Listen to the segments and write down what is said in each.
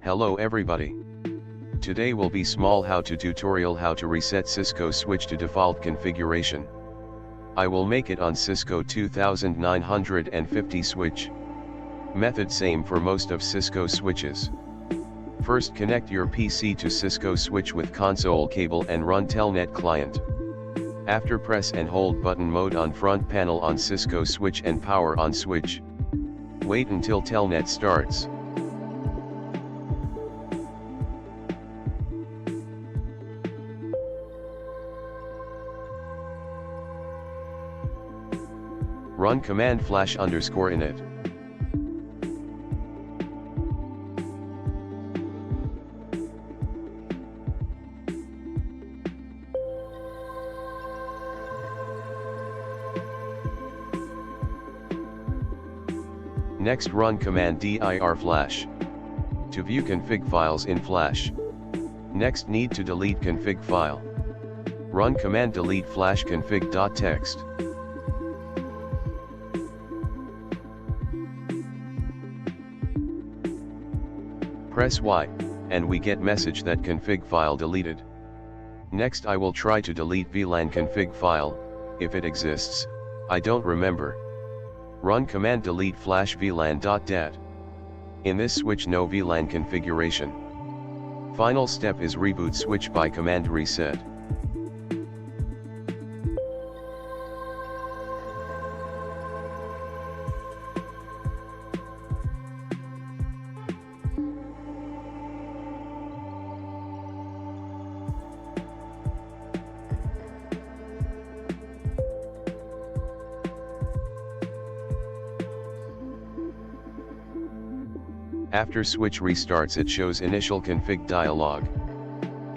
Hello everybody. Today will be small how-to tutorial how to reset Cisco switch to default configuration. I will make it on Cisco 2950 switch. Method same for most of Cisco switches. First connect your PC to Cisco switch with console cable and run Telnet client. After press and hold button mode on front panel on Cisco switch and power on switch. Wait until Telnet starts. Run command /init. Next run command dir flash. To view config files in flash. Next need to delete config file. Run command delete flash config.txt. Press Y, and we get message that config file deleted. Next I will try to delete VLAN config file, if it exists, I don't remember. Run command delete flash VLAN.dat. In this switch no VLAN configuration. Final step is reboot switch by command reset. After switch restarts it shows initial config dialog.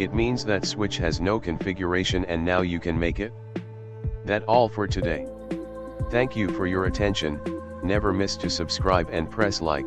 It means that switch has no configuration and now you can make it. That all for today. Thank you for your attention, never miss to subscribe and press like.